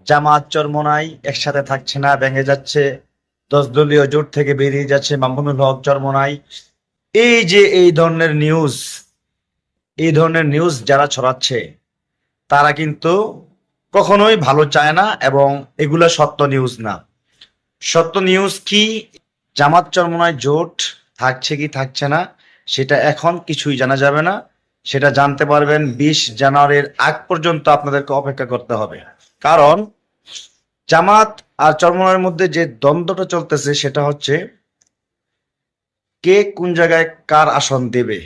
জামাত চরমোনাই একসাথে থাকছে না, ভেঙে যাচ্ছে, 10 দলীয় জোট থেকে বেরিয়ে যাচ্ছে মামুনুল হক চরমোনাই। এই যে এই ধরনের নিউজ যারা ছড়াচ্ছে তারা কিন্তু কখনোই ভালো চায় না, এবং এগুলা সত্য নিউজ না। সত্য নিউজ কি? জামাত চরমোনাই জোট থাকছে কি থাকছে না সেটা এখন কিছুই জানা যাবে না। সেটা জানতে পারবেন 20 জানুয়ারির আগ পর্যন্ত আপনাদেরকে অপেক্ষা করতে হবে। কারণ জামাত আর চরমোনাইয়ের মধ্যে যে দ্বন্দ্বটা চলতেছে সেটা হচ্ছে কে কোন জায়গায় কার আসন দেবে।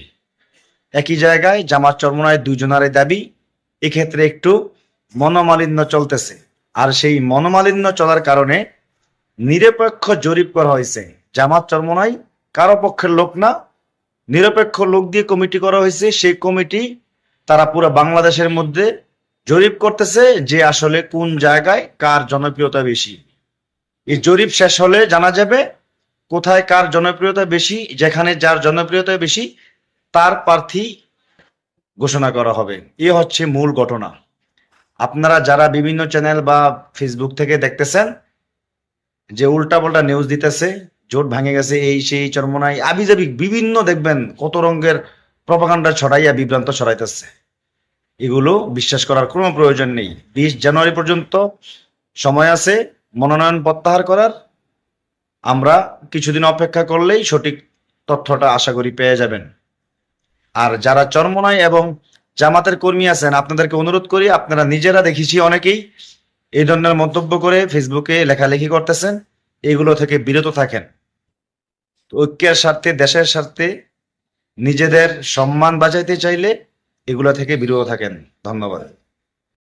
একই জায়গায় জামাত চরমোনাই দুজনারই দাবি। এক্ষেত্রে একটু মনোমালিন্য চলতেছে, আর সেই মনোমালিন্য চলার কারণে নিরপেক্ষ জরিপ করা হয়েছে। জামাত চরমোনাই কারো পক্ষের লোক না, নিরপেক্ষ লোক দিয়ে কমিটি করা হয়েছে। সেই কমিটি তারা পুরো বাংলাদেশের মধ্যে জরিপ করতেছে যে আসলে কোন জায়গায় কার জনপ্রিয়তা বেশি। এই জরিপ শেষ হলে জানা যাবে কোথায় কার জনপ্রিয়তা বেশি। যেখানে যার জনপ্রিয়তা বেশি তার প্রার্থী ঘোষণা করা হবে। এ হচ্ছে মূল ঘটনা। আপনারা যারা বিভিন্ন চ্যানেল বা ফেসবুক থেকে দেখতেছেন যে উল্টাপাল্টা নিউজ দিতেছে, জোট ভাঙে গেছে, এই সেই চরমোনাই আবিজাবি বিভিন্ন দেখবেন কত রঙের প্রপাগান্ডা ছড়াইয়া বিভ্রান্ত ছড়াইতেছে, এগুলো বিশ্বাস করার কোনো প্রয়োজন নেই। 20 জানুয়ারি পর্যন্ত সময় আছে মনোনয়ন প্রত্যাহার করার। আমরা কিছুদিন অপেক্ষা করলেই সঠিক তথ্যটা আশা করি পেয়ে যাবেন। আর যারা চরমোনাই এবং জামাতের কর্মী আছেন, আপনাদেরকে অনুরোধ করি, আপনারা নিজেরা দেখেছি অনেকেই এই ধরনের মন্তব্য করে ফেসবুকে লেখালেখি করতেছেন, এগুলো থেকে বিরত থাকেন। ঐক্যের স্বার্থে, দেশের স্বার্থে, নিজেদের সম্মান বাঁচাইতে চাইলে এগুলো থেকে বিরত থাকেন। ধন্যবাদ।